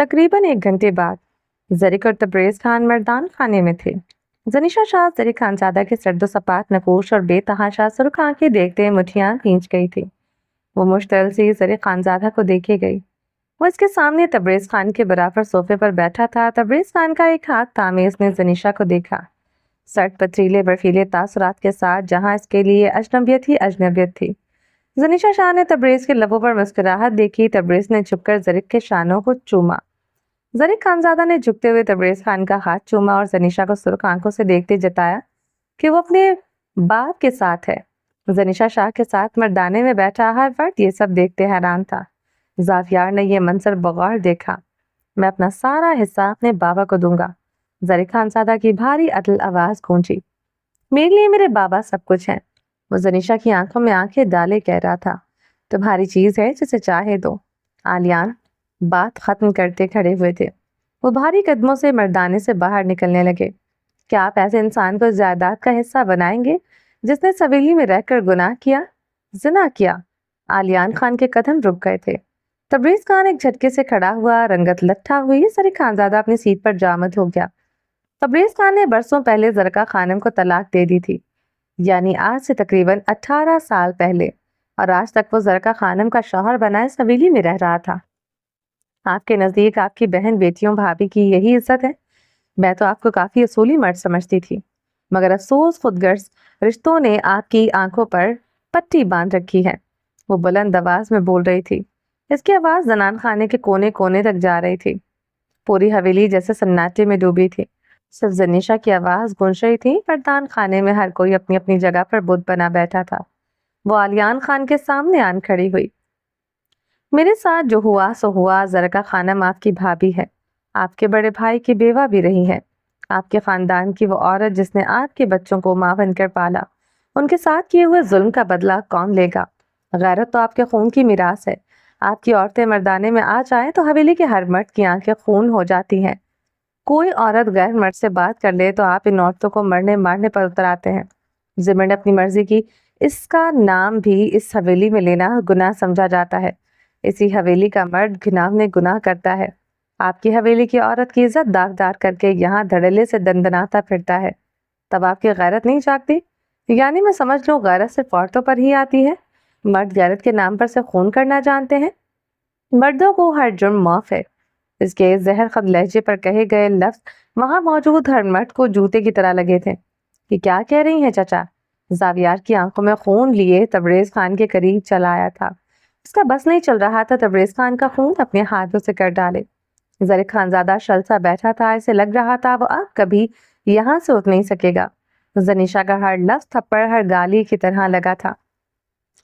तकरीबन 1 घंटे बाद जरिक और तबरेज खान मर्दान खाने में थे। जनीशा शाह जरिक खानजादा के सर्दोसपात नकोश और बेतहाशा सुर्ख आंखें देखते मुठियां खींच गई थी। वो मुश्तिल सी जरिक खानजादा को देखे गई। वो इसके सामने तबरेज खान के बराबर सोफे पर बैठा था। तबरेज खान का एक हाथ तामीज ने जनीशा को देखा। सर्द पथरीले बर्फीले तासुरात के साथ जहां इसके लिए अजनबियत ही अजनबियत थी। जनीशा शाह ने तबरेज के लबों पर मुस्कुराहट देखी। तबरेज ने झुककर जरिक के शानों को चूमा। जरिक खानजादा ने झुकते हुए तबरेज खान का हाथ चूमा और जनीशा को सुर्ख आंखों से देखते जताया कि वो अपने बाप के साथ है। जनीशा शाह के साथ मर्दाने में बैठा हर फर्द ये सब देखते हैरान था। ज़ावियार ने यह मंजर बगौर देखा। मैं अपना सारा हिस्सा अपने बाबा को दूंगा। जरिक खानजादा की भारी अटल आवाज गूंजी। मेरे लिए मेरे बाबा सब कुछ हैं। वो जनीशा की आंखों में आंखें डाले कह रहा था, तुम्हारी चीज है जिसे चाहे दो। आलियान बात खत्म करते खड़े हुए थे। वो भारी कदमों से मर्दाने से बाहर निकलने लगे। क्या आप ऐसे इंसान को जायदाद का हिस्सा बनाएंगे जिसने सवेली में रहकर गुनाह किया, जिना किया? आलियान खान के कदम रुक गए थे। तबरेज खान एक झटके से खड़ा हुआ, रंगत लट्ठा हुई। जरिक खानजादा अपनी सीट पर जामद हो गया। तबरेज खान ने बरसों पहले जरका खानम को तलाक दे दी थी, यानी आज से तकरीबन 18 साल पहले, और आज तक वो जरका खानम का शौहर बनाए सवेली में रह रहा था। आपके नजदीक आपकी बहन, बेटियों, भाभी की यही इज्जत है? मैं तो आपको काफी असूली मर्द समझती थी, मगर अफसोस खुदगर्ज रिश्तों ने आपकी आंखों पर पट्टी बांध रखी है। वो बुलंद आवाज में बोल रही थी। इसकी आवाज जनान खाने के कोने कोने तक जा रही थी। पूरी हवेली जैसे सन्नाटे में डूबी थी। सिर्फ जनीशा की आवाज गूंज रही थी। मर्दान खाने में हर कोई अपनी अपनी जगह पर बुत बना बैठा था। वो आलियान खान के सामने आन खड़ी हुई। मेरे साथ जो हुआ सो हुआ। जरका खानम आपकी भाभी है, आपके बड़े भाई की बेवा भी रही है। आपके खानदान की वो औरत जिसने आपके बच्चों को मां बनकर पाला, उनके साथ किए हुए जुल्म का बदला कौन लेगा? गैरत तो आपके खून की मिरास है। आपकी औरतें मर्दाने में आ जाए तो हवेली के हर मर्द की आंखें खून हो जाती हैं। कोई औरत गैर मर्द से बात कर ले तो आप इन औरतों को मरने मारने पर उतर आते हैं। जिम्मे ने अपनी मर्जी की, इसका नाम भी इस हवेली में लेना गुनाह समझा जाता है। इसी हवेली का मर्द घिनौने गुनाह करता है। आपकी हवेली की औरत की इज्जत दागदार करके यहाँ धड़ल्ले से दंदनाता फिरता है। तब आपकी गैरत नहीं जागती? यानी मैं समझ लूं गैरत सिर्फ औरतों पर ही आती है? मर्द गैरत के नाम पर से खून करना जानते हैं। मर्दों को हर जुर्म माफ है। इसके जहर खद लहजे पर कहे गए लफ्ज वहां मौजूद हर मर्द को जूते की तरह लगे थे। कि क्या कह रही हैं चाचा? जावियार की आंखों में खून लिए तबरेज खान के करीब चला आया था। उसका बस नहीं चल रहा था तबरेज खान का खून अपने हाथों से कर डाले। जरिक खानजादा शलसा बैठा था। ऐसे लग रहा था वो अब कभी यहाँ से उठ नहीं सकेगा। जनीशा का हर लफ्ज थप्पड़, हर गाली की तरह लगा था।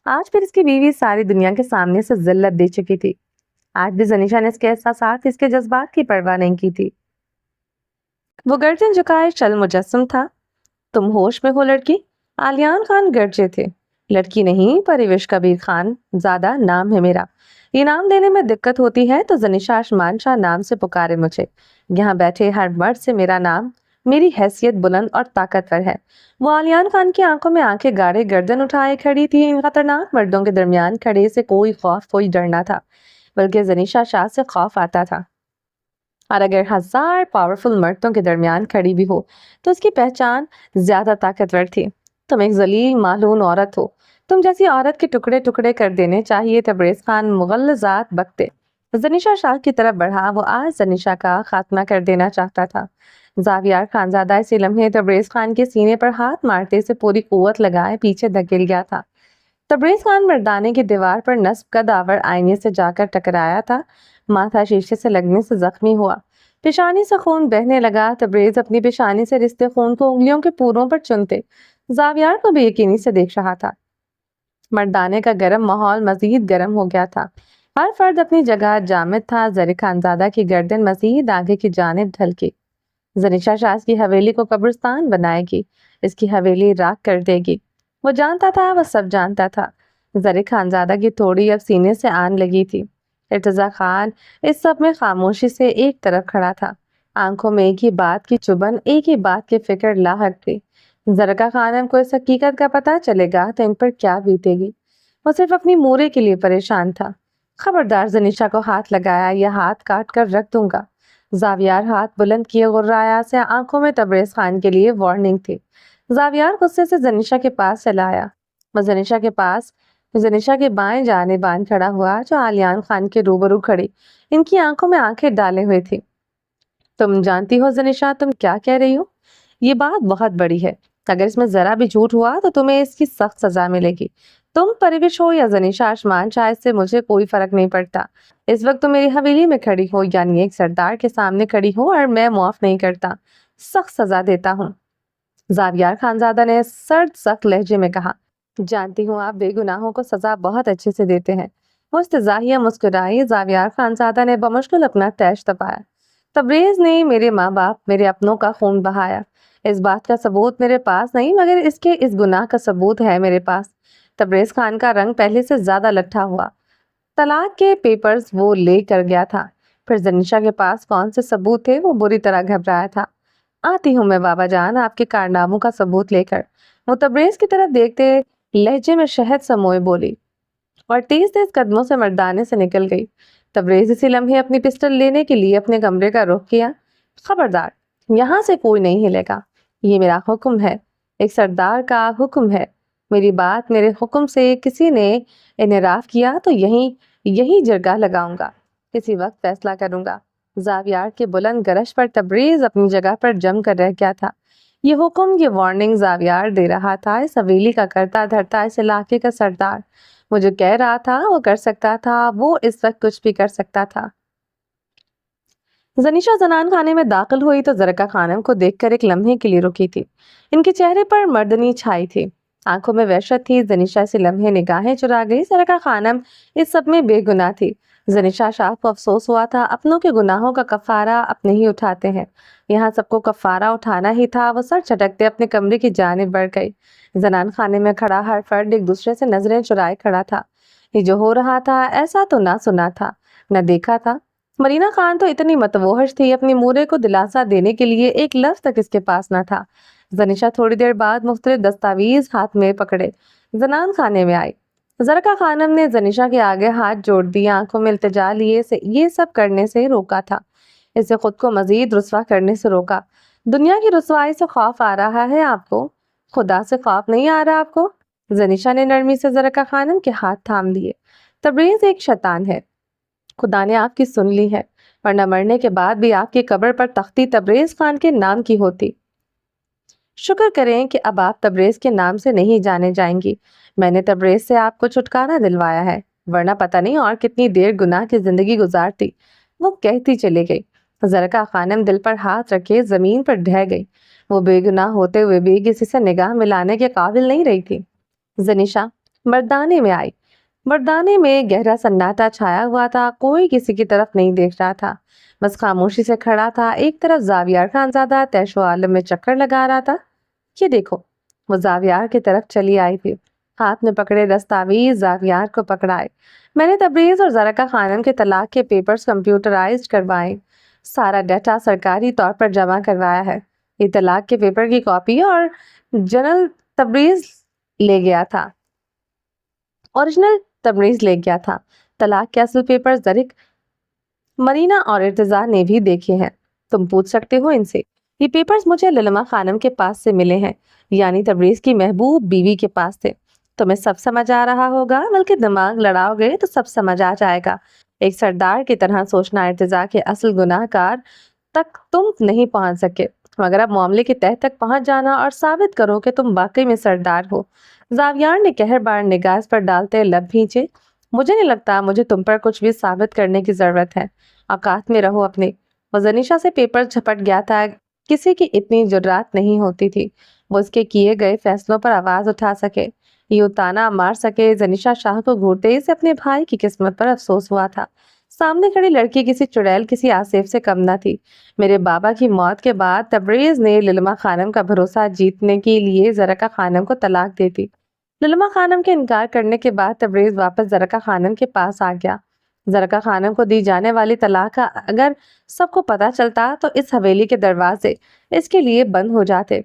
आज फिर इसकी बीवी सारी दुनिया के सामने से जिल्लत दे चुकी थी। आज भी जनीशा ने इसके एहसासात, इसके जज्बात की परवाह नहीं की थी। वो गर्दन झुकाए चल मुजस्सम था। तुम होश में हो लड़की? आलियान खान गरजे थे। लड़की नहीं, परिवेश कबीर खान ज्यादा नाम है मेरा। ये नाम लेने में दिक्कत होती है तो जनीशा आसमान शाह नाम से पुकारे मुझे। यहाँ बैठे हर मर्द से मेरा नाम, मेरी हैसियत बुलंद और ताकतवर है। वो आलियान खान की आंखों में आंखें गाड़े गर्दन उठाए खड़ी थी। इन खतरनाक मर्दों के दरमियान खड़े से कोई खौफ, कोई डर ना था, बल्कि जनीशा शाह से खौफ आता था। और अगर 1000 पावरफुल मर्दों के दरमियान खड़ी भी हो तो उसकी पहचान ज्यादा ताकतवर थी। तुम एक जलील मालून औरत हो। तुम जैसी औरत के टुकड़े टुकड़े कर देने चाहिए। तबरेज खान मुगल्लजात बकते जनीशा शाह की तरफ बढ़ा। वो आज जनीशा का खात्मा कर देना चाहता था। जावियार खानजादा इसी लम्हे तबरेज खान के सीने पर हाथ मारते से पूरी कुव्वत लगाए पीछे धकेल गया था। तबरेज खान मर्दाने की दीवार पर नस्ब का दावर आईने से जाकर टकराया था। माथा शीशे से लगने से जख्मी हुआ। पेशानी से खून बहने लगा। तबरेज अपनी पेशानी से रिश्ते खून को उंगलियों के पूरों पर चुनते जावियार को बेयकीनी से देख रहा था। मर्दाने का गर्म माहौल मजीद गर्म हो गया था। हर फर्द अपनी जगह जामिद था। जरिक खानजादा की गर्दन मजीद आगे की जानिब ढलकी। जनीशा शाह की हवेली को कब्रिस्तान बनाएगी, इसकी हवेली राख कर देगी। वो जानता था, वह सब जानता था। जरिक खानजादा की थोड़ी अब सीने से आन लगी थी। इर्तजा खान इस सब में खामोशी से एक तरफ खड़ा था। आंखों में एक ही बात की चुभन, एक ही बात की फिक्र लाहक थी। जरका खानम को इस हकीकत का पता चलेगा तो इन पर क्या बीतेगी। वो सिर्फ अपनी मोरे के लिए परेशान था। खबरदार जनीशा को हाथ लगाया या हाथ काट कर रख दूंगा। जावियार हाथ बुलंद किए गुर्राया से आंखों में तबरेज खान के लिए वार्निंग थी। जावियार गुस्से से जनीशा के पास चला आया। वो जनीशा के बाएं जानिबान खड़ा हुआ जो आलियान खान के रूबरू खड़ी इनकी आंखों में आंखें डाले हुए थी। तुम जानती हो जनीशा तुम क्या कह रही हो? ये बात बहुत बड़ी है। अगर इसमें जरा भी झूठ हुआ तो तुम्हें इसकी सख्त सजा मिलेगी। तुम परिविश हो या जनीशा आसमान चाहे से मुझे कोई फर्क नहीं पड़ता। इस वक्त तुम मेरी हवेली में खड़ी हो यानी एक सरदार के सामने खड़ी हो और मैं माफ नहीं करता, सख्त सजा देता हूँ। जावियार खानजादा ने सर्द सख्त लहजे में कहा, जानती हूँ आप बेगुनाहों को सजा बहुत अच्छे से देते हैं। मुस्तजाहिया मुस्कुराई। जावियार खानजादा ने बमुश्किल अपना तैश दबाया। तबरेज ने मेरे माँ बाप मेरे अपनों का खून बहाया। इस बात का सबूत मेरे पास नहीं मगर इसके इस गुनाह का सबूत है मेरे पास। तबरेज खान का रंग पहले से ज्यादा लट्ठा हुआ। तलाक के पेपर्स वो ले कर गया था। फिर जनीशा के पास कौन से सबूत थे? वो बुरी तरह घबराया था। आती हूँ मैं बाबा जान आपके कारनामों का सबूत लेकर। वो तबरेज की तरफ देखते लहजे में शहद समोए बोली और तेज तेज कदमों से मर्दाने से निकल गई। तबरेज इसी लम्हे अपनी पिस्टल लेने के लिए अपने कमरे का रुख किया। खबरदार, यहाँ से कोई नहीं हिलेगा। ये मेरा हुक्म है, एक सरदार का हुक्म है। मेरी बात मेरे हुक्म से किसी ने इनराफ किया तो यही जरगा लगाऊंगा, किसी वक्त फैसला करूंगा। जावियार के बुलंद गरज पर तबरेज अपनी जगह पर जम कर रह गया था। ये हुक्म, ये वार्निंग जावियार दे रहा था इस हवेली का करता धरता, इस इलाके का सरदार। वो जो कह रहा था वो कर सकता था, वो इस वक्त कुछ भी कर सकता था। जनीशा जनान खाने में दाखिल हुई तो जरका खानम को देखकर एक लम्हे के लिए रुकी थी। इनके चेहरे पर मर्दनी छाई थी, आंखों में वहशत थी। जनीशा से लम्हे निगाहें चुरा गई। जरका खानम इस सब में बेगुनाह थी। जनीशा शाह को अफसोस हुआ था, अपनों के गुनाहों का कफारा अपने ही उठाते हैं। यहाँ सबको कफारा उठाना ही था। वो सर झटकते अपने कमरे की जानिब बढ़ गई। जनान खाने में खड़ा हर फर्द एक दूसरे से नजरें चुराए खड़ा था। ये जो हो रहा था ऐसा तो ना सुना था न देखा था। मरीना खान तो इतनी मतवोहश थी, अपनी मूरे को दिलासा देने के लिए एक लफ्ज तक इसके पास न था। जनीशा थोड़ी देर बाद मुख्तलिफ दस्तावेज हाथ में पकड़े जनान खाने में आई। जरका खानम ने जनीशा के आगे हाथ जोड़ दिए, आंखों में इल्तिजा लिए से ये सब करने से रोका था। इसे खुद को मजीद रुस्वा करने से रोका। दुनिया की रुसवाई से खौफ आ रहा है आपको, खुदा से खौफ नहीं आ रहा आपको? जनीशा ने नरमी से जरका खानम के हाथ थाम लिए। तबरेज एक शैतान है, खुदा ने आपकी सुन ली है, वरना मरने के बाद भी आपकी कब्र पर तख्ती तबरेज खान के नाम की होती। शुक्र करें कि अब आप तबरेज के नाम से नहीं जाने जाएंगी। मैंने तबरेज से आपको छुटकारा दिलवाया है, वरना पता नहीं और कितनी देर गुनाह की जिंदगी गुजारती। वो कहती चली गई। जरका खानम दिल पर हाथ रखे जमीन पर ढह गई। वो बेगुनाह होते हुए भी किसी से निगाह मिलाने के काबिल नहीं रही थी। जनीशा मर्दाने में आई। मर्दाने में गहरा सन्नाटा छाया हुआ था। कोई किसी की तरफ नहीं देख रहा था, बस खामोशी से खड़ा था। एक तरफ जावियार खानजादा तैशो आलम में चक्कर लगा रहा था। ये देखो, वो जावियार की तरफ चली आई थी, हाथ में पकड़े दस्तावेज जावियार को पकड़ाए। मैंने तबरेज और जरका खानम के तलाक के पेपर्स कंप्यूटराइज्ड करवाए, सारा डाटा सरकारी तौर पर जमा करवाया है। ये तलाक के पेपर की कॉपी और जनरल तबरेज ले गया था, ओरिजिनल तबरेज ले गया था। तलाक के असल पेपर जरिक, मरीना और इर्तिजा ने भी देखे हैं। तुम पूछ सकते हो इनसे। ये पेपर्स मुझे ललमा खानम के पास से मिले हैं, यानी तबरेज की महबूब बीवी के पास थे। तुम्हें सब समझ आ रहा होगा, बल्कि दिमाग लड़ाओगे तो सब समझ आ जाएगा। एक सरदार की तरह सोचना, इर्तिजा के असल गुनाहगार तक तुम नहीं पहुंच सके, मगर अब मामले की तह तक पहुंच जाना और साबित करो कि तुम वाकई में सरदार हो। जावियार ने कहरबार निगाह पर डालते लब भींचे। मुझे नहीं लगता मुझे तुम पर कुछ भी साबित करने की जरूरत है, औकात में रहो अपने। वो जनीशा से पेपर झपट गया था। किसी की इतनी जुर्रात नहीं होती थी वो उसके किए गए फैसलों पर आवाज उठा सके, यूं ताना मार सके। जनीशा शाह को घूरते से अपने भाई की किस्मत पर अफसोस हुआ था। सामने खड़ी लड़की किसी चुड़ैल, किसी आसिफ से कम न थी। मेरे बाबा की मौत के बाद तबरेज ने ललमा खानम का भरोसा जीतने के लिए जरका खानम को तलाक दे दी। ललमा खानम के इनकार करने के बाद तबरेज वापस जरका खानम के पास आ गया। जरका खानम को दी जाने वाली तलाक का अगर सबको पता चलता तो इस हवेली के दरवाजे इसके लिए बंद हो जाते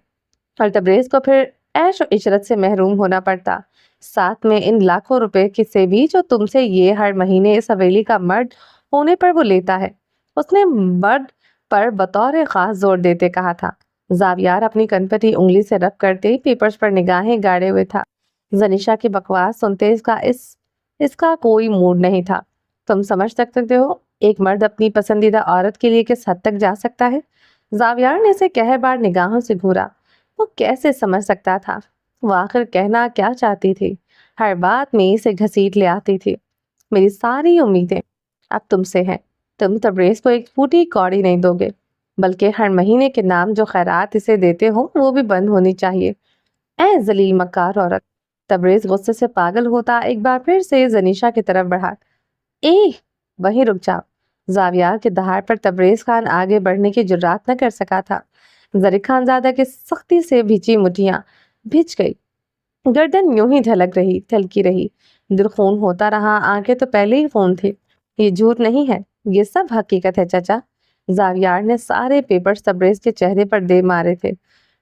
और तबरेज को फिर ऐश और इशरत से महरूम होना पड़ता। साथ में इन लाखों रुपए की से भी जो तुमसे ये हर महीने इस हवेली का मर्द होने पर वो लेता है। उसने मर्द पर बतौर खास जोर देते कहा था। जावियार अपनी कनपटी उंगली से रब करते ही पेपर्स पर निगाहें गाड़े हुए था। जनीशा की बकवास सुनते इसका कोई मूड नहीं था। तुम समझ सकते हो एक मर्द अपनी पसंदीदा औरत के लिए किस हद तक जा सकता है। जावियार ने इसे कहरबार निगाहों से घूरा। वो कैसे समझ सकता था? वो आखिर कहना क्या चाहती थी? हर बात में इसे घसीट ले आती थी। मेरी सारी उम्मीदें अब तुमसे हैं। तुम तबरेज को एक फूटी कौड़ी नहीं दोगे, बल्कि हर महीने के नाम जो खैरात इसे देते हो वो भी बंद होनी चाहिए। ए जलील मक्कार औरत! तबरेज गुस्से से पागल होता एक बार फिर से जनीशा की तरफ बढ़ा। ए वहीं रुक जाओ। जावियार के दहाड़ पर तबरेज खान आगे बढ़ने की जुर्रात न कर सका था। जरीक खानजादा की सख्ती से भिजी मुठियां भिज गई। गर्दन यूं ही ढलकी रही। दिल खून होता रहा। आंखें तो पहले ही खून थी। ये झूठ नहीं है, ये सब हकीकत है चाचा। जावियार ने सारे पेपर्स तबरेज के चेहरे पर दे मारे थे।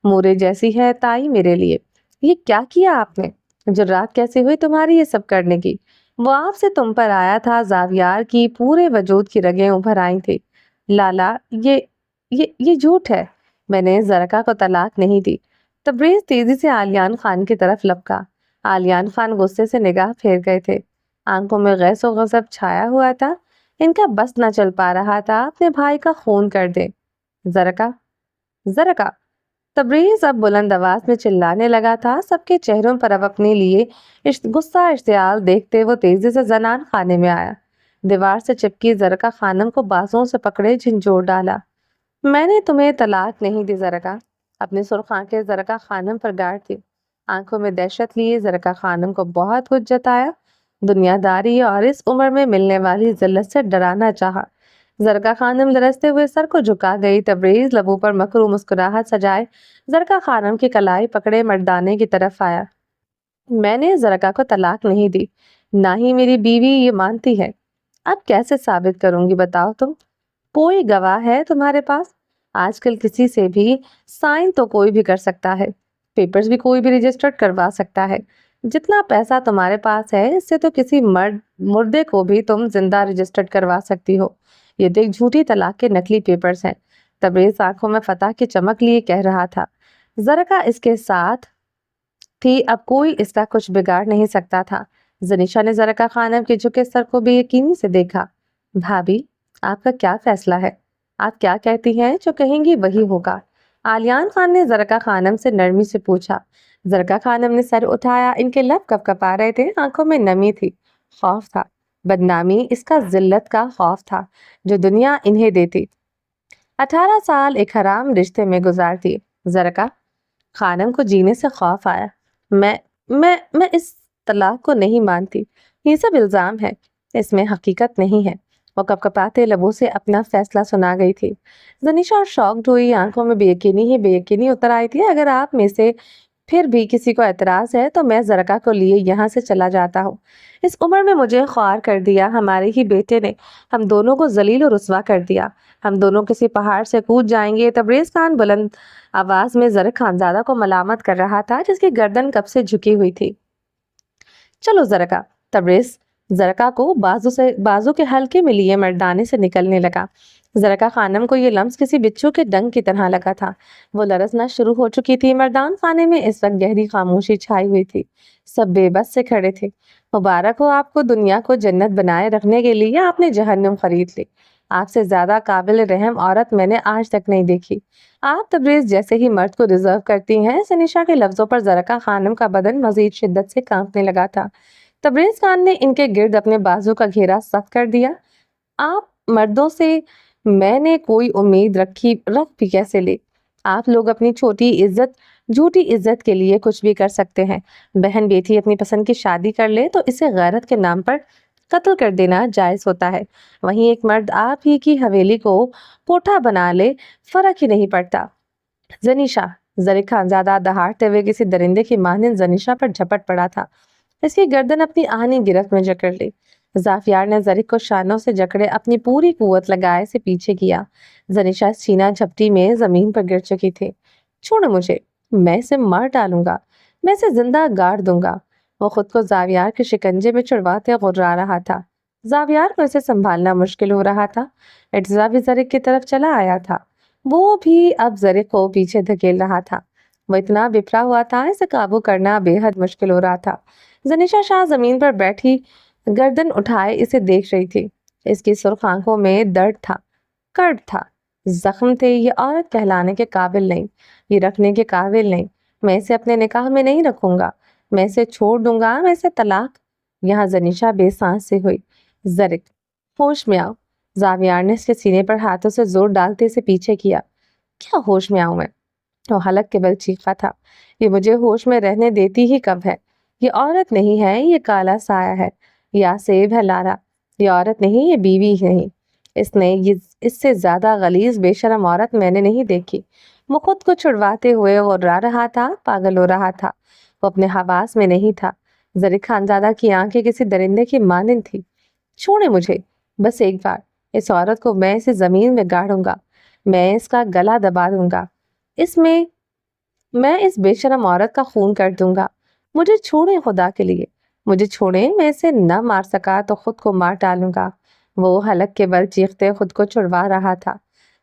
मोरे जैसी है ताई मेरे लिए। ये क्या किया आपने? जुर्रात कैसे हुई तुम्हारी ये सब करने की? वो आपसे तुम पर आया था। जावियार की पूरे वजूद की रगें उभर आई थी। लाला, ये झूठ है। मैंने जरका को तलाक नहीं दी। तबरेज तेजी से आलियान खान की तरफ लपका। आलियान खान गुस्से से निगाह फेर गए थे। आंखों में गैसो गजब छाया हुआ था। इनका बस न चल पा रहा था अपने भाई का खून कर दे। जरका, जरका! तबरेज अब बुलंद आवाज में चिल्लाने लगा था। सबके चेहरों पर अब अपने लिए गुस्सा इश्तियाल देखते वो तेजी से जनान खाने में आया। दीवार से चिपकी जरका खानम को बाजुओं से पकड़े झंझोर डाला। मैंने तुम्हें तलाक नहीं दी जरका। अपनी सुर्ख आंखें जरका खानम पर गाड़ थी। आंखों में दहशत लिए जरका खानम को बहुत कुछ जताया। दुनियादारी और इस उम्र में मिलने वाली जिल्लत से डराना चाहा। जरका खानम लरसते हुए सर को झुका गई। तबरेज लबों पर मकरू मुस्कुराहट सजाए जरका खानम की कलाई पकड़े मर्दाने की तरफ आया। मैंने जरका को तलाक नहीं दी, ना ही मेरी बीवी ये मानती है। अब कैसे साबित करूंगी बताओ तुम? कोई गवाह है तुम्हारे पास? आजकल किसी से भी साइन तो कोई भी कर सकता है। पेपर्स भी कोई भी रजिस्टर्ड करवा सकता है। जितना पैसा तुम्हारे पास है इससे तो किसी मुर्दे को भी तुम जिंदा रजिस्टर्ड करवा सकती हो। ये तो एक झूठी तलाक के नकली पेपर्स हैं। तबरेज आंखों में फतह की चमक लिए कह रहा था। जरका इसके साथ थी, अब कोई इसका कुछ बिगाड़ नहीं सकता था। जनीशा ने जरका खानम के झुके सर को बेयकीनी से देखा। भाभी, आपका क्या फैसला है? आप क्या कहती हैं? जो कहेंगी वही होगा। आलियान खान ने जरका खानम से नरमी से पूछा। जरका खानम ने सर उठाया। इनके लब कपकपा रहे थे। आंखों में नमी थी। खौफ था, बदनामी, इसका जिल्लत का खौफ था जो दुनिया इन्हें देती। 18 साल एक हराम रिश्ते में गुजारती जरका खानम को जीने से खौफ आया। मैं इस तलाक को नहीं मानती। ये सब इल्जाम है, इसमें हकीकत नहीं है। वो कपकपाते लबों से अपना फैसला सुना गई थी। जनीशा शॉक्ड हुई। आंखों में बेयकीनी उतर आई थी। अगर आप में से फिर भी किसी को एतराज है तो मैं जरका को लिए यहाँ से चला जाता हूँ। इस उम्र में मुझे ख्वार कर दिया। हमारे ही बेटे ने हम दोनों को जलील और रुस्वा कर दिया। हम दोनों किसी पहाड़ से कूद जाएंगे। तबरेज खान बुलंद आवाज में जरक खानजादा को मलामत कर रहा था जिसकी गर्दन कब से झुकी हुई थी। चलो जरका। तबरेज जरका को बाजू के हल्के में लिए मर्दाने से निकलने लगा। जरका खानम को ये लम्स किसी बिच्छू के डंक की तरह लगा था। वो लरसना शुरू हो चुकी थी। मर्दान खाने में इस वक्त गहरी खामोशी छाई हुई थी। सब बेबस से खड़े थे। मुबारक हो आपको, दुनिया को जन्नत बनाए रखने के लिए आपने जहन्नुम खरीद ली। आपसे ज्यादा काबिल रहम औरत मैंने आज तक नहीं देखी। आप तबरेज जैसे ही मर्द को रिजर्व करती हैं। सनिशा के लफ्जों पर जरका खानम का बदन मजीद शिद्दत से कांपने लगा था। तबरेज खान ने इनके गिर्द अपने बाजू का घेरा सख्त कर दिया। आप मर्दों से मैंने कोई उम्मीद रख भी कैसे ले? आप लोग अपनी झूठी इज्जत के लिए कुछ भी कर सकते हैं। बहन बेटी अपनी पसंद की शादी कर ले तो इसे गैरत के नाम पर कत्ल कर देना जायज होता है। वहीं एक मर्द आप ही की हवेली को कोठा बना ले, फर्क ही नहीं पड़ता। जनीशा! जरीक खानजादा दहाड़ते हुए किसी दरिंदे की मानिंद जनीशा पर झपट पड़ा था। इसकी गर्दन अपनी आहनी गिरफ्त में जकड़ ली। जाफियार ने जरीक को शानों से जकड़े अपनी पूरी कुव्वत लगाए से पीछे किया। जनीशा सीना झपटी में जमीन पर गिर चुकी थी। छोड़ो मुझे, मैं इसे मार डालूंगा, मैं इसे जिंदा गाड़ दूंगा। वो खुद को जावियार के शिकंजे में छुड़वाते गुर्रा रहा था। जावियार को इसे संभालना मुश्किल हो रहा था। इर्तिजा भी जरिक की तरफ चला आया था। वो भी अब जरिक को पीछे धकेल रहा था। वो इतना बिखरा हुआ था, इसे काबू करना बेहद मुश्किल हो रहा था। जनीशा शाह जमीन पर बैठी गर्दन उठाए इसे देख रही थी। इसकी सुर्ख आंखों में दर्द था, कर्द था, जख्म थे। ये औरत कहलाने के काबिल नहीं, ये रखने के काबिल नहीं। मैं इसे अपने निकाह में नहीं रखूंगा, मैं इसे छोड़ दूंगा, मैं इसे तलाक। यहाँ जनीशा बेसांस से हुई। जरिक, होश में आओ। जावियार ने इसके सीने पर हाथों से जोर डालते इसे पीछे किया। क्या होश में आऊं मैं? वो हलक के बल चीखा था। ये मुझे होश में रहने देती ही कब है? ये औरत नहीं है, ये काला साया है, या सेब है लारा। ये औरत नहीं, ये बीवी नहीं। इसने ये इससे ज्यादा गलीज बेशरम औरत मैंने नहीं देखी। वो खुद को छुड़वाते हुए गुर्रा रहा था, पागल हो रहा था। वो अपने हवास में नहीं था। जरीक खानजादा की आंखें किसी दरिंदे की मानिंद थी। छोड़े मुझे, बस एक बार। इस औरत को मैं इसे जमीन में गाड़ूंगा, मैं इसका गला दबा दूंगा, इसमें मैं इस बेशरम औरत का खून कर दूंगा। मुझे छोड़े खुदा के लिए, मुझे छोड़े। मैं इसे न मार सका तो खुद को मार डालूंगा। वो हलक के बल चीखते खुद को छुड़वा रहा था।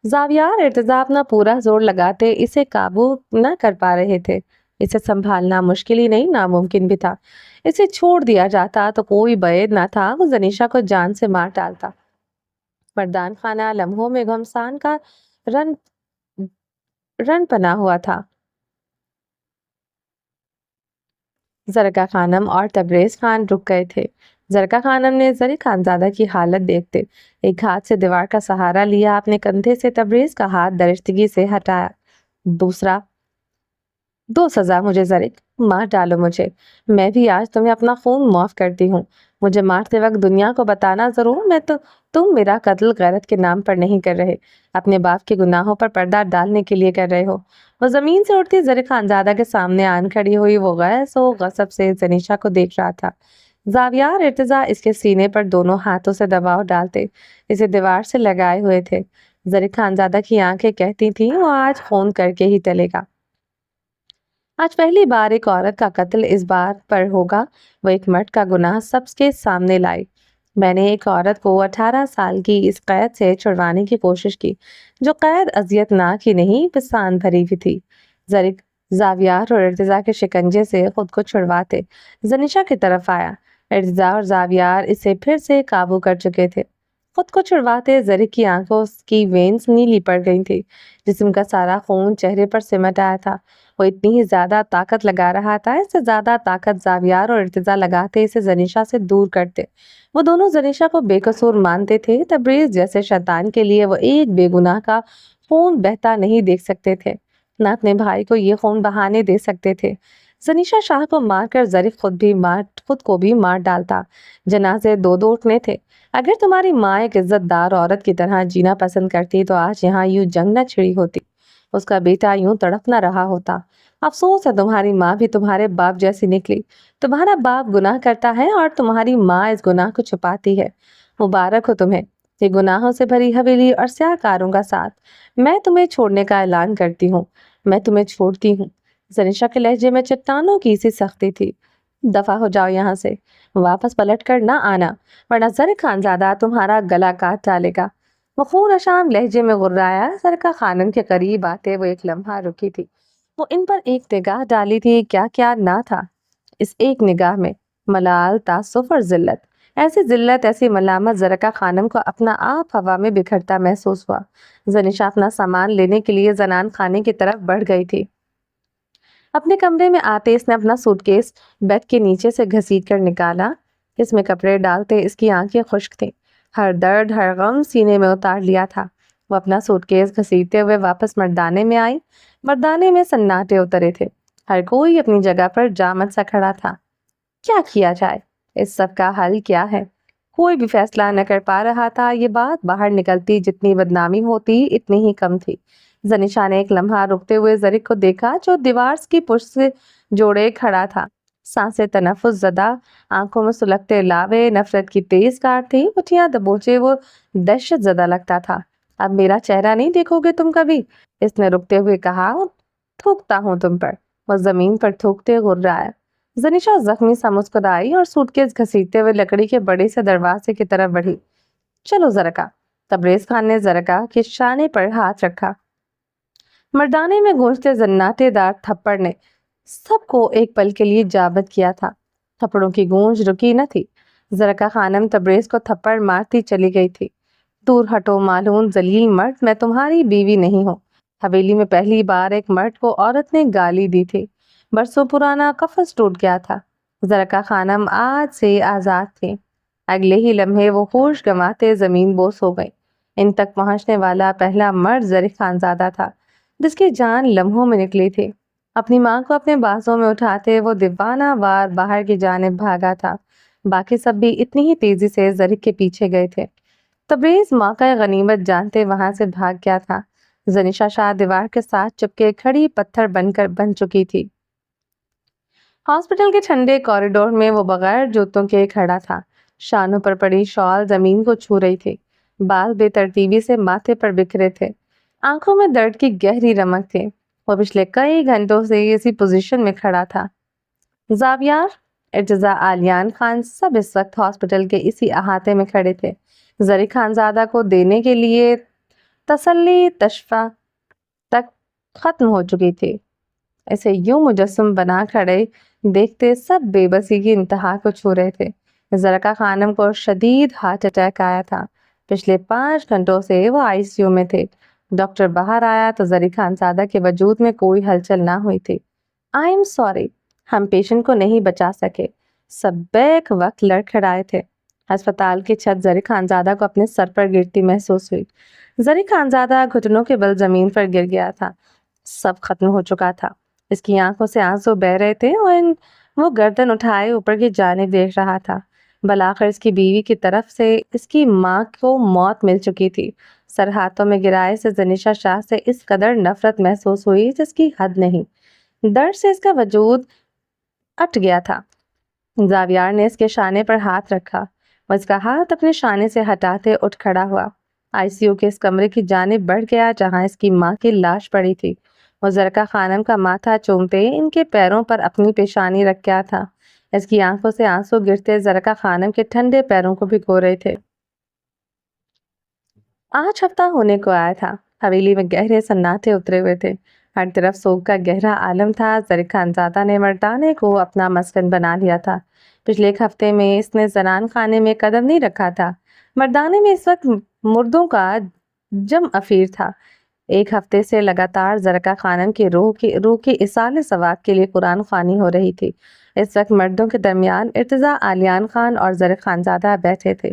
जावियार इर्तिजा अपना पूरा जोर लगाते इसे काबू न कर पा रहे थे। इसे संभालना मुश्किल ही नहीं, नामुमकिन भी था। इसे छोड़ दिया जाता तो कोई बैद ना था, वो जनीशा को जान से मार डालता। मर्दान खाना लम्हों में घमसान का रन रन पना हुआ था। जरका खानम और तबरेज खान रुक गए थे। जरका खानम ने जरी खानजादा की हालत देखते एक हाथ से दीवार का सहारा लिया, अपने कंधे से तबरेज का हाथ दरिश्तगी से हटाया। दूसरा, दो सजा मुझे जरिक, मार डालो मुझे। मैं भी आज तुम्हें अपना खून माफ करती हूँ। मुझे मारते वक्त दुनिया को बताना जरूर, मैं तो तुम मेरा कत्ल गैरत के नाम पर नहीं कर रहे, अपने बाप के गुनाहों पर पर्दा डालने के लिए कर रहे हो। वो जमीन से उठती जरिक खानजादा के सामने आन खड़ी हुई। वो गैस व गसब से जनीशा को देख रहा था। जावियार इर्तिजा इसके सीने पर दोनों हाथों से दबाव डालते इसे दीवार से लगाए हुए थे। जरिक खानजादा की आंखें कहती थी वो आज खून करके ही टलेगा। आज पहली बार एक औरत का कत्ल इस बार पर होगा। वो एक मर्द का गुनाह सबके सामने लाई। मैंने एक औरत को 18 साल की इस कैद से छुड़वाने की कोशिश की, जो कैद अजियतनाक ही नहीं पिसान भरी भी थी। जरिक जावियार और इर्तिजा के शिकंजे से खुद को छुड़वाते जनीशा की तरफ आया। इर्तिजा और जावियार इसे फिर से काबू कर चुके थे। खुद को छुड़वाते जरिक की आंखों की वेन्स नीली पड़ गई थी। जिस्म का सारा खून चेहरे पर सिमट आया था। वो इतनी ही ज्यादा ताकत लगा रहा था, इससे ज्यादा ताकत जावियार और इर्तिजा लगाते इसे जनीशा से दूर करते। वो दोनों जनीशा को बेकसूर मानते थे। तबरेज जैसे शैतान के लिए वो एक बेगुनाह का खून बहता नहीं देख सकते थे, ना अपने भाई को ये खून बहाने दे सकते थे। जनीशा शाह को मारकर जरीफ खुद को भी मार डालता। जनाजे दो दो उठने थे। अगर तुम्हारी माँ एक इज्जतदार औरत की तरह जीना पसंद करती तो आज यहाँ यूं जंग न छिड़ी होती, उसका बेटा यूं तड़प न रहा होता। अफसोस है तुम्हारी माँ भी तुम्हारे बाप जैसी निकली। तुम्हारा बाप गुनाह करता है और तुम्हारी माँ इस गुनाह को छुपाती है। मुबारक हो तुम्हें, ये गुनाहों से भरी हवेली और स्याहकारों का साथ। मैं तुम्हें छोड़ने का ऐलान करती हूँ, मैं तुम्हें छोड़ती हूँ। जनीशा के लहजे में चट्टानों की सी सख्ती थी। दफा हो जाओ यहाँ से, वापस पलट कर ना आना, वरना जर खानजादा तुम्हारा गला काट डालेगा। वो खून अशाम लहजे में गुर्राया। सरका खानम के करीब आते वो एक लम्हा रुकी थी। वो इन पर एक निगाह डाली थी, क्या क्या ना था इस एक निगाह में। मलाल, तासुफ और जिल्लत। ऐसी जिल्लत, ऐसी मलामत जरका खानम को अपना आप हवा में बिखरता महसूस हुआ। जनीशा अपना सामान लेने के लिए जनान खाने की तरफ बढ़ गई थी। अपने कमरे में आते इसने अपना सूटकेस बेड के नीचे से घसीट कर निकाला। इसमें कपड़े डालते इसकी आंखें खुश्क थीं। हर दर्द, हर गम सीने में उतार लिया था। वो अपना सूटकेस घसीटते हुए वापस मर्दाने में आई। मर्दाने में सन्नाटे उतरे थे। हर कोई अपनी जगह पर जामत सा खड़ा था। क्या किया जाए, इस सब का हल क्या है? कोई भी फैसला न कर पा रहा था। ये बात बाहर निकलती जितनी बदनामी होती इतनी ही कम थी। जनीशा ने एक लम्हा रुकते हुए जरिक को देखा, जो दीवार की पुष्ट से जोड़े खड़ा था। सांसें तनफुस ज़दा, आंखों में सुलगते लावे, नफरत की तेज कार थी, मुठियां दबोचे वो दहशत ज़दा लगता था। अब मेरा चेहरा नहीं देखोगे तुम कभी, इसने रुकते हुए कहा। थूकता हूँ तुम पर। वो जमीन पर थूकते गुर्राया। जनीशा जख्मी सा मुस्कुराई और सूटकेस घसीटते हुए लकड़ी के बड़े से दरवाजे की तरफ बढ़ी। चलो जरका। तबरेज खान ने जरका के शाने पर हाथ रखा। मर्दाने में गूंजते जन्नाटेदार थप्पड़ ने सबको एक पल के लिए जाबत किया था। थप्पड़ों की गूंज रुकी न थी। जरका खानम तबरेज को थप्पड़ मारती चली गई थी। दूर हटो मालूम जलील मर्द, मैं तुम्हारी बीवी नहीं हूँ। हवेली में पहली बार एक मर्द को औरत ने गाली दी थी। बरसों पुराना कफस टूट गया था। जरका खानम आज से आजाद थी। अगले ही लम्हे वो होश गंवाते जमीन बोस हो गई। इन तक पहुंचने वाला पहला मर्द जरीफ खानजादा था, जिसकी जान लम्हों में निकली थी। अपनी माँ को अपने बाजों में उठाते वो दीवाना वार बाहर की जानिब भागा था। बाकी सब भी इतनी ही तेजी से जरीफ के पीछे गए थे। तबरेज मौका गनीमत जानते वहां से भाग गया था। जनीशा शाह दीवार के साथ चिपके खड़ी पत्थर बनकर बन चुकी थी। हॉस्पिटल के ठंडे कॉरिडोर में वो बगैर जूतों के खड़ा था। शानों पर पड़ी शॉल जमीन को छू रही थी। बाल बेतरतीबी से माथे पर बिखरे थे। आंखों में दर्द की गहरी रमक थी। वो पिछले कई घंटों से इसी पोजीशन में खड़ा था। जावियार, इर्तिजा, आलियान खान सब इस वक्त हॉस्पिटल के इसी अहाते में खड़े थे। जरी खानजादा को देने के लिए तसल्ली तशफा तक खत्म हो चुकी थी। ऐसे यूं मुजस्सम बना खड़े देखते सब बेबसी की इंतहा को छू रहे थे। जरका खानम को शदीद हार्ट अटैक आया था। पिछले 5 घंटों से वो आईसीयू में थे। डॉक्टर बाहर आया तो जरी खानजादा के वजूद में कोई हलचल ना हुई थी। आई एम सॉरी, हम पेशेंट को नहीं बचा सके। सब बैक वक्त लड़खड़ाए थे। अस्पताल की छत जरी खानजादा को अपने सर पर गिरती महसूस हुई। जरी खानजादा घुटनों के बल जमीन पर गिर गया था। सब खत्म हो चुका था। इसकी आंखों से आंसू बह रहे थे और वो गर्दन उठाए ऊपर की जानिब देख रहा था। बलाकर इसकी बीवी की तरफ से इसकी माँ को मौत मिल चुकी थी। सर हाथों में गिराए से जनीशा शाह से इस कदर नफरत महसूस हुई जिसकी हद नहीं। दर्द से इसका वजूद अट गया था। जावियार ने इसके शाने पर हाथ रखा। वो इसका हाथ अपने शाने से हटाते उठ खड़ा हुआ। आईसीयू के इस कमरे की जानिब बढ़ गया जहां इसकी माँ की लाश पड़ी थी। वो जरका खानम का माथा चूमते इनके पैरों पर अपनी पेशानी रख गया था। इसकी आंखों से आंसू गिरते जरका खानम के ठंडे पैरों को भिगो रहे थे। 8 हफ्ता होने को आया था। हवेली में गहरे सन्नाटे उतरे हुए थे। हर तरफ सोग का गहरा आलम था। जरीक खानजादा ने मर्दाने को अपना मस्कन बना लिया था। पिछले एक हफ्ते में इसने जनान खाने में कदम नहीं रखा था। मर्दाने में इस वक्त मुर्दों का जम अफीर था। एक हफ्ते से लगातार जरका खानम की रूह की इसाले सवाब के लिए कुरान खानी हो रही थी। इस वक्त मर्दों के दरमियान इर्तिजा, आलियान खान और जरक खानजादा बैठे थे।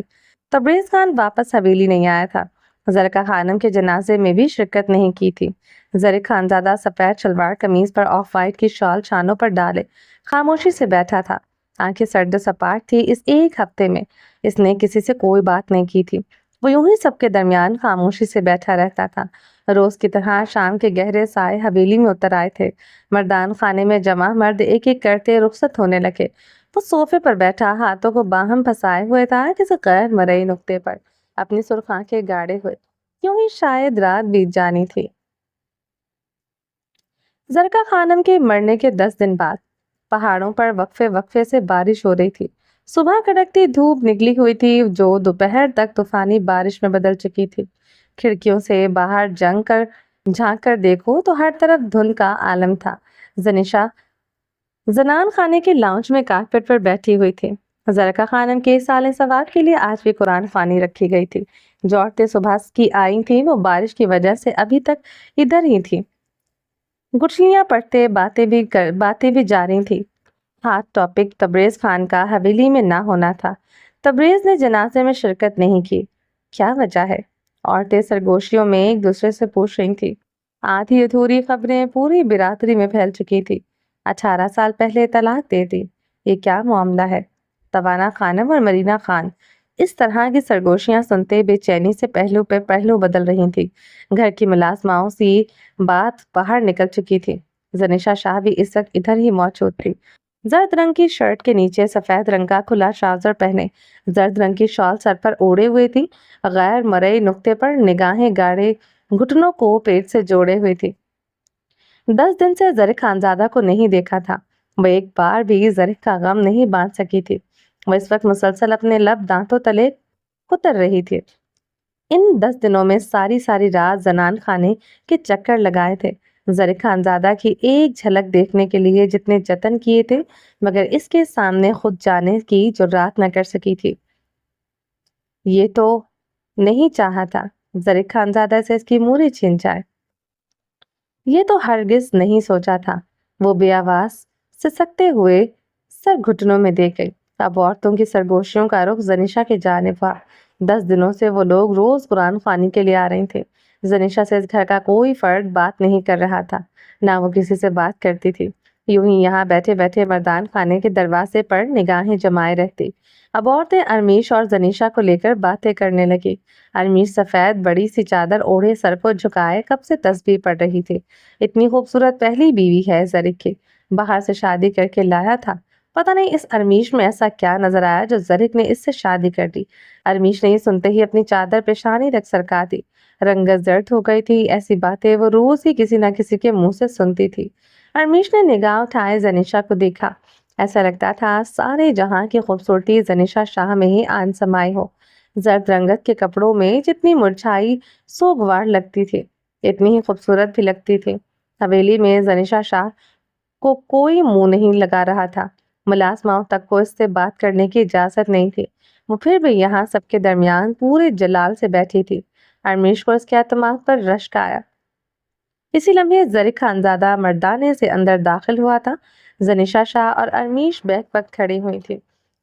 तबरेज खान वापस हवेली नहीं आया था। जरका खानम के जनाजे में भी शिरकत नहीं की थी। जरक खानजादा सफेद शलवार कमीज पर ऑफ वाइट की शॉल छानों पर डाले खामोशी से बैठा था। आंखें सर्द सपाट थी। इस एक हफ्ते में इसने किसी से कोई बात नहीं की थी। वो यूं ही सबके दरमियान खामोशी से बैठा रहता था। रोज की तरह शाम के गहरे साए हवेली में उतर आए थे। मर्दान खाने में जमा मर्द एक एक करते रुखसत होने लगे। वो सोफे पर बैठा हाथों को बाहम फंसाए हुए था किसी गैर मरई नुक्ते पर, अपनी सुर्ख आंखें गाड़े हुए। यूं ही शायद रात बीत जानी थी। जरका खानम के मरने के 10 दिन बाद पहाड़ों पर वक्फे वक्फे से बारिश हो रही थी। सुबह कड़कती धूप निकली हुई थी जो दोपहर तक तूफानी बारिश में बदल चुकी थी। खिड़कियों से बाहर झांक कर देखो तो हर तरफ धुंध का आलम था। जनीशा जनान खाने के लाउंज में कारपेट पर बैठी हुई थी। जरका खानम के साले सवार के लिए आज भी कुरान खानी रखी गई थी। जो औरतें सुबह की आई थी वो बारिश की वजह से अभी तक इधर ही थी। गुठलियां पढ़ते बातें भी जा रही थी। हाथ टॉपिक तबरेज खान का हवेली में ना होना था। तबरेज ने जनाजे में शिरकत नहीं की। क्या वजह है? औरतें सरगोशियों में एक दूसरे से पूछ रही थी। आधी अधूरी खबरें पूरी बिरादरी में फैल चुकी थी। 18 साल पहले तलाक दे दी। ये क्या मामला है? तवाना खानम और मरीना खान इस तरह की सरगोशियां सुनते बेचैनी से पहलू पे पहलू बदल रही थी। घर की मुलाजमाओं सी बात बाहर निकल चुकी थी। जनीशा शाह भी इस वक्त इधर ही मौजूद थी। जर्द रंग की शर्ट के नीचे सफेद रंग का खुला ट्राउजर पहने, जर्द रंग की शॉल सर पर ओढ़े हुए थी। गैर मरई नुक्ते पर निगाहें गाड़े घुटनों को पेट से जोड़े हुए थी। 10 दिन से जरीक खानजादा को नहीं देखा था। وہ ایک بار بھی زرق کا غم نہیں باندھ سکی تھی۔ وہ اس وقت مسلسل اپنے لب دانتوں تلے کتر رہی تھی۔ ان 10 دنوں میں ساری رات زنان خانے کے چکر لگائے تھے، زرق خانزادہ کی ایک جھلک دیکھنے کے لیے جتنے جتن کیے تھے، مگر اس کے سامنے خود جانے کی جرات نہ کر سکی تھی۔ یہ تو نہیں چاہا تھا زرق خانزادہ سے اس کی موری چھن جائے، یہ تو ہرگز نہیں سوچا تھا۔ وہ بے آواز سسکتے ہوئے سر گھٹنوں میں دے گئی۔ اب عورتوں کی سرگوشیوں کا رخ زنیشا کی جانب ہوا۔ 10 دنوں سے وہ لوگ روز قرآن خوانی کے لیے آ رہے تھے۔ زنیشا سے اس گھر کا کوئی فرد بات نہیں کر رہا تھا، نہ وہ کسی سے بات کرتی تھی۔ یوں ہی یہاں بیٹھے بیٹھے مردان خانے کے دروازے پر نگاہیں جمائے رہتی۔ اب عورتیں ارمیش اور زنیشا کو لے کر باتیں کرنے لگی۔ ارمیش سفید بڑی سی چادر اوڑھے سر کو جھکائے کب سے تسبیح پڑھ رہی تھی۔ اتنی خوبصورت پہلی بیوی ہے زرق کی، باہر سے شادی کر کے لایا تھا۔ پتہ نہیں اس ارمیش میں ایسا کیا نظر آیا جو زرق نے اس سے شادی کر دی۔ ارمیش نے یہ سنتے ہی اپنی چادر پیشانی تک سرکا دی۔ رنگت زرد ہو گئی تھی۔ ایسی باتیں وہ روز ہی کسی نہ کسی کے منہ سے سنتی تھی۔ ارمیش نے نگاہ اٹھائے زنیشا کو دیکھا۔ ایسا لگتا تھا سارے جہاں کی خوبصورتی زنیشا شاہ میں ہی آن سمائی ہو۔ زرد رنگت کے کپڑوں میں جتنی مرجھائی سوگوار لگتی تھی، اتنی ہی خوبصورت بھی لگتی تھی۔ حویلی میں زنیشا شاہ کو کوئی منہ نہیں لگا رہا تھا۔ ملازماؤں تک کو اس سے بات کرنے کی اجازت نہیں تھی۔ وہ پھر بھی یہاں سب کے درمیان پورے جلال سے بیٹھی تھی۔ ارمیش کو اس کے اعتماد پر رشک آیا۔ اسی لمحے زرق خانزادہ مردانے سے اندر داخل ہوا تھا۔ زنیشا شاہ اور ارمیش بیک وقت کھڑی ہوئی تھی۔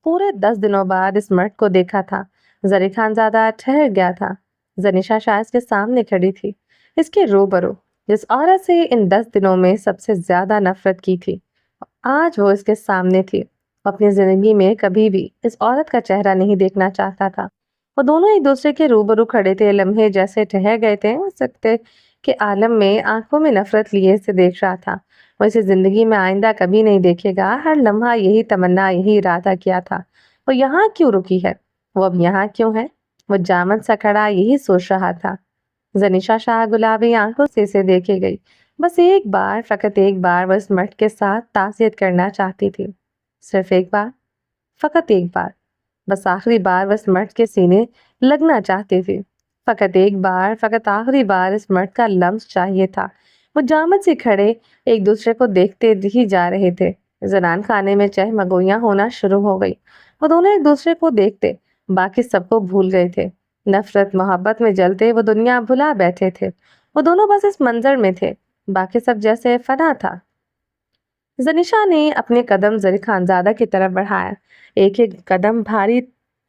پورے 10 دنوں بعد اس مرد کو دیکھا تھا۔ زرق خانزادہ ٹھہر گیا تھا۔ زنیشا شاہ اس کے سامنے کھڑی تھی، اس کے روبرو، جس عورت سے ان 10 دنوں میں سب سے زیادہ نفرت کی تھی۔ آج وہ اس کے سامنے تھی۔ وہ اپنی زندگی میں کبھی بھی اس عورت کا چہرہ نہیں دیکھنا چاہتا تھا۔ وہ دونوں ایک دوسرے کے روبرو کھڑے تھے، لمحے جیسے ٹھہر گئے تھے۔ ہو سکتے کہ عالم میں آنکھوں میں نفرت لیے سے دیکھ رہا تھا۔ وہ اسے زندگی میں آئندہ کبھی نہیں دیکھے گا۔ ہر لمحہ یہی تمنا، یہی ارادہ کیا تھا۔ وہ یہاں کیوں رکی ہے؟ وہ اب یہاں کیوں ہے؟ وہ جامد سا کھڑا یہی سوچ رہا تھا۔ زنیشا شاہ گلابی آنکھوں سے اسے دیکھے گئی۔ بس ایک بار، فقط ایک بار وہ اس مرد کے ساتھ تعزیت کرنا چاہتی تھی۔ صرف ایک بار، فقط ایک بار، بس آخری بار وہ اس مرد کے سینے لگنا چاہتی تھی۔ فقط ایک بار، فقط آخری بار اس مرد کا لمس چاہیے تھا۔ وہ جامد سے کھڑے ایک دوسرے کو دیکھتے ہی جا رہے تھے۔ زنان خانے میں چہمگوئیاں ہونا شروع ہو گئی۔ وہ دونوں ایک دوسرے کو دیکھتے باقی سب کو بھول گئے تھے۔ نفرت محبت میں جلتے وہ دنیا بھلا بیٹھے تھے۔ وہ دونوں بس اس منظر میں تھے، باقی سب جیسے فنا تھا۔ زنیشا نے اپنے قدم زرق خانزادہ کی طرف بڑھایا۔ ایک ایک قدم بھاری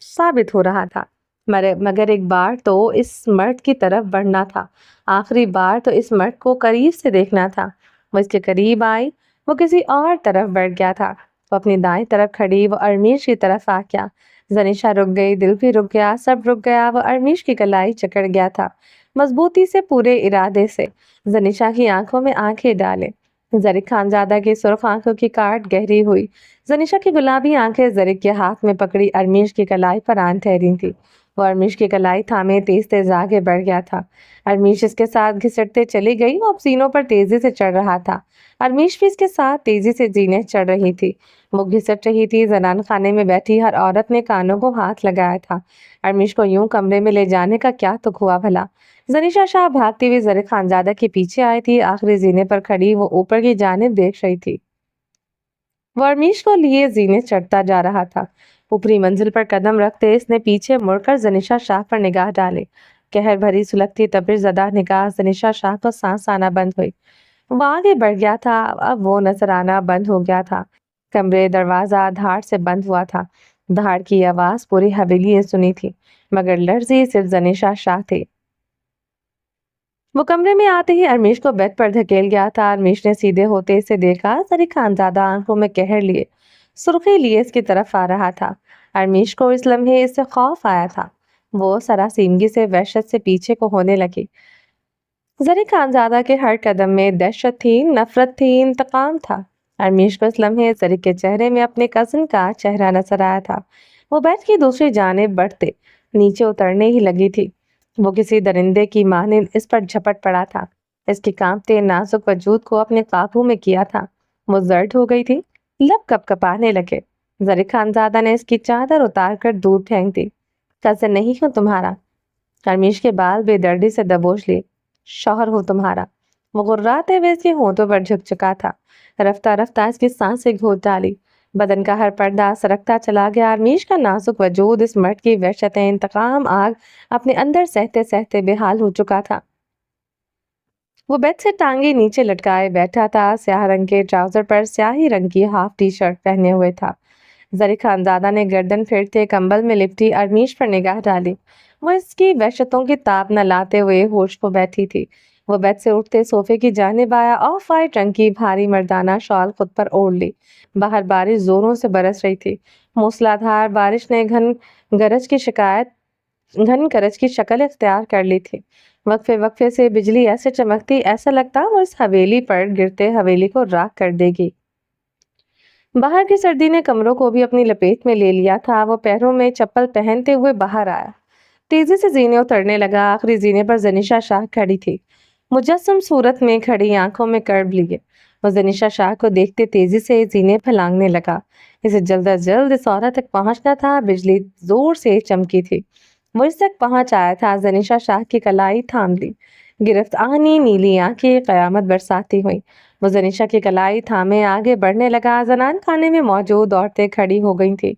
ثابت ہو رہا تھا، مگر ایک بار تو اس مرد کی طرف بڑھنا تھا۔ آخری بار تو اس مرد کو قریب سے دیکھنا تھا۔ وہ اس کے قریب آئی، وہ کسی اور طرف بڑھ گیا تھا۔ وہ اپنی دائیں طرف کھڑی، وہ ارمیش کی طرف آ گیا۔ زنیشا رک گئی، دل بھی رک گیا، سب رک گیا۔ وہ ارمیش کی کلائی جکڑ گیا تھا، مضبوطی سے، پورے ارادے سے۔ زنیشا کی آنکھوں میں آنکھیں ڈالے۔ زرق خانزادہ کی سرخ آنکھوں کی کاٹ گہری ہوئی۔ زنیشا کی گلابی آنکھیں زرق کے ہاتھ میں پکڑی ارمیش کی کلائی پر آن ٹھہری تھی۔ وہ ارمیش کی کلائی تھامے تیز تیز آگے بڑھ گیا تھا۔ ارمیش اس کے ساتھ گھسٹتے چلی گئی۔ وہ اب زینوں پر تیزی سے چڑھ رہا تھا۔ ارمیش بھی اس کے ساتھ تیزی سے زینے چڑھ رہی تھی۔ وہ گھسٹ رہی تھی۔ زنان خانے میں بیٹھی ہر عورت نے کانوں کو ہاتھ لگایا تھا۔ ارمیش کو یوں کمرے میں لے جانے کا کیا تک ہوا بھلا؟ زنیشا شاہ بھاگتی ہوئی زرق خانزادہ کے پیچھے آئی تھی۔ آخری زینے پر کھڑی وہ اوپر کی جانب دیکھ رہی تھی۔ وہ ارمیش کو لیے زینے چڑھتا جا رہا تھا۔ اوپری منزل پر قدم رکھتے اس نے پیچھے مڑ کر زنیشا شاہ پر نگاہ ڈالے۔ قہر بھری سلگتی تپش زدہ نگاہ زنیشا شاہ کو سانس آنا بند ہوئی۔ وہ آگے بڑھ گیا تھا، اب وہ نظر آنا بند ہو گیا تھا۔ کمرے دروازہ دھاڑ سے بند ہوا تھا۔ دھاڑ کی آواز پوری حویلی نے سنی تھی، مگر لرزی صرف زنیشا شاہ تھی۔ وہ کمرے میں آتے ہی ارمیش کو بیڈ پر دھکیل گیا تھا۔ ارمیش نے سیدھے ہوتے اسے دیکھا۔ زرق خانزادہ آنکھوں میں قہر لیے، سرخی لیے اس کی طرف آ رہا تھا۔ ارمیش کو اس لمحے اس سے خوف آیا تھا۔ وہ سراسیمگی سے وحشت سے پیچھے کو ہونے لگی۔ زرق خانزادہ کے ہر قدم میں دہشت تھی، نفرت تھی، انتقام تھا۔ ارمیش کو اس لمحے زرق کے چہرے میں اپنے کزن کا چہرہ نظر آیا تھا۔ وہ بیڈ کی دوسری جانب بڑھتے نیچے اترنے ہی لگی تھی۔ وہ کسی درندے کی مانند اس پر جھپٹ پڑا تھا، اس کے کانپتے نازک وجود کو اپنے قابو میں کیا تھا۔ وہ زرد ہو گئی تھی، लब कपकपाने लगे। जरी खानजादा ने इसकी चादर उतार कर दूर फेंक दी। कज़न नहीं हूं तुम्हारा। हरमीश के बाल बेदर्दी से दबोच लिए। शौहर हूं तुम्हारा। वो गुर्राते हुए इसके होंठों पर झुक चुका था। रफ्ता रफ्ता इसकी सांसें घोट डाली। बदन का हर पर्दा सरकता चला गया। हरमीश का नाजुक वजूद इस मर्द की वहशत इंतकाम आग अपने अंदर सहते सहते बेहाल हो चुका था। वो बेड से टांगे नीचे लटकाए बैठा था। स्याह रंग के ट्राउजर पर स्याही रंग की हाफ टी शर्ट पहने हुए था। जरी खानजादा ने गर्दन फेरते कंबल में लिपटी अरमीश पर निगाह डाली। वो इसकी वहशतों की ताप न लाते हुए होश को बैठी थी। वो बेड से उठते सोफे की जानिब आया। ऑफ वाइट रंग की भारी मर्दाना शॉल खुद पर ओढ़ ली। बाहर बारिश जोरों से बरस रही थी। मूसलाधार बारिश ने घन गरज की शक्ल इख्तियार कर ली थी। वक्फे वक्फे से बिजली ऐसे चमकती, ऐसा लगता वो इस हवेली पर गिरते हवेली को राख कर देगी। बाहर की सर्दी ने कमरों को भी अपनी लपेट में ले लिया था। वो पैरों में चप्पल पहनते हुए बाहर आया। तेजी से जीने उतरने लगा। आखिरी जीने पर जनीशा शाह खड़ी थी, मुजस्सम सूरत में खड़ी, आंखों में कर्ब लिए। वो जनीशा शाह को देखते तेजी से जीने फैलांगने लगा। इसे जल्द अज जल्द इस औरत तक पहुंचना था। बिजली जोर से चमकी थी। वो इस तक पहुंच आया था। जनीशा शाह की कलाई थाम ली। गिरफ्त आनी नीली आंखें कयामत बरसाती हुई। वो जनीशा की कलाई थामे आगे बढ़ने लगा। जनान खाने में मौजूद औरतें खड़ी हो गई थी।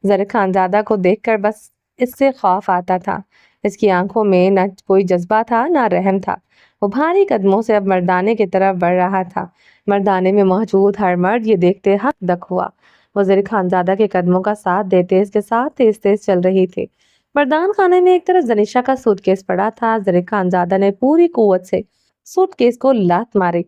जर खानजादा को देखकर बस इससे खौफ आता था। इसकी आंखों में न कोई जज्बा था न रहम था। वो भारी कदमों से अब मर्दाने की तरफ बढ़ रहा था। मर्दाने में मौजूद हर मर्द ये देखते हक दक हुआ। वो जर खानजादा के कदमों का साथ देते इसके साथ तेज तेज चल रही थी। मर्दान खाने में एक तरफ जनीशा का सूटकेस पड़ा था। जर खानजादा ने पूरी कुव्वत से सूटकेस को लात मारी।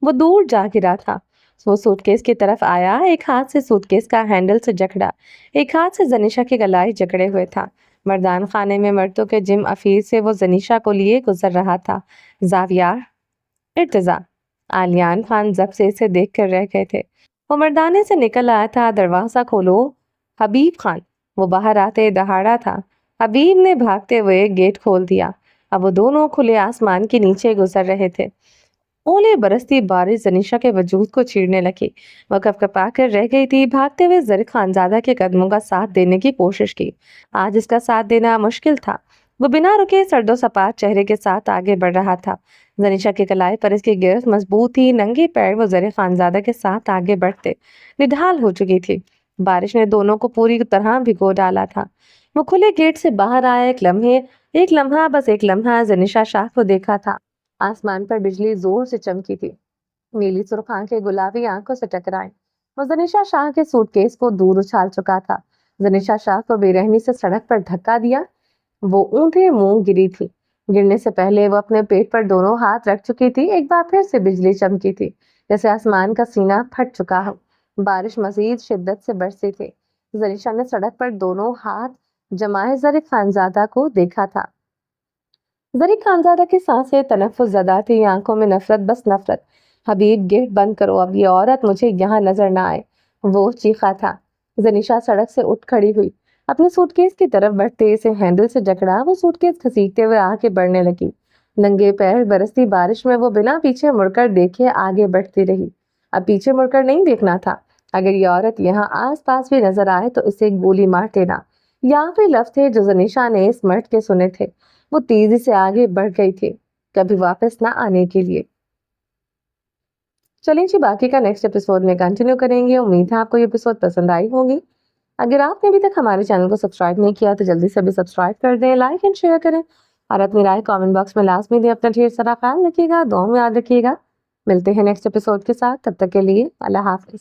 वो दूर जा गिरा था। वो सूटकेस की तरफ आया। एक हाथ से सूटकेस का हैंडल से जकड़ा, एक हाथ से जनीशा की गलाई जकड़े हुए था। मर्दान खाने में मर्दों के जिम अफीर से वो जनीशा को लिए गुजर रहा था। जावियार, इर्तिजा, आलियान खान जब से इसे देख कर रह गए थे। वो मर्दाने से निकल आया था। दरवाजा खोलो हबीब खान। वो बाहर आते दहाड़ा था। हबीब ने भागते हुए गेट खोल दिया। अब वो दोनों खुले आसमान के नीचे गुजर रहे थे। ओले बरसती बारिश जनीशा के वजूद को चीरने लगी। वह कपकपा कर रह गई थी। भागते हुए जर खानजादा के कदमों का साथ देने की कोशिश की। आज इसका साथ देना मुश्किल था। वो बिना रुके सर्दो सपाट चेहरे के साथ आगे बढ़ रहा था। जनीशा की कलाई पर इसकी गिरफ्त मजबूत थी। नंगे पैर वो जर खानजादा के साथ आगे बढ़ते निढाल हो चुकी थी। बारिश ने दोनों को पूरी तरह भिगो डाला था। वो खुले गेट से बाहर आया। एक लम्हा, बस एक लम्हा जनीशा शाह को देखा था। आसमान पर बिजली जोर से चमकी थी। नीली सुर्ख आंखें गुलाबी आंखों से टकराई। वो जनीशा शाह के सूटकेस को दूर उछाल चुका था। जनीशा शाह को बेरहमी से सड़क पर धक्का दिया। वो ऊंधे मुंह गिरी थी। गिरने से पहले वो अपने पेट पर दोनों हाथ रख चुकी थी। एक बार फिर से बिजली चमकी थी, जैसे आसमान का सीना फट चुका हो। बारिश मजीद शिद्दत से बरसी थी। जनीशा ने सड़क पर दोनों हाथ जमाए जर खानजादा को देखा था। जरी खानजादा की सांसें तनफ्फुस ज़दा थी। आंखों में नफरत, बस नफरत। हबीब गेट बंद करो, अब ये औरत मुझे यहाँ नजर ना आए, वो चीखा था। जनीशा सड़क से उठ खड़ी हुई। अपने सूटकेस की तरफ बढ़ते इसे हैंडल से जकड़ा। वो सूटकेस घसीटते हुए आगे बढ़ने लगी। नंगे पैर बरसती बारिश में वो बिना पीछे मुड़कर देखे आगे बढ़ती रही। अब पीछे मुड़कर नहीं देखना था। अगर ये औरत यहाँ आस पास भी नजर आए तो इसे गोली मार देना। ये आखिरी लफ्ज थे जो जनीशा ने इस मर्द के सुने थे। वो तेजी से आगे बढ़ गई थी, कभी वापस ना आने के लिए। चलिए जी, बाकी का नेक्स्ट एपिसोड में कंटिन्यू करेंगे। उम्मीद है आपको ये एपिसोड पसंद आई होगी। अगर आपने अभी तक हमारे चैनल को सब्सक्राइब नहीं किया तो जल्दी से भी सब्सक्राइब कर दें, लाइक एंड शेयर करें और अपनी राय कमेंट बॉक्स में लाजमी दें। अपना ढेर सारा ख्याल रखिएगा, दुआ में याद रखिएगा। मिलते हैं नेक्स्ट एपिसोड के साथ, तब तक के लिए अल्लाह हाफिज।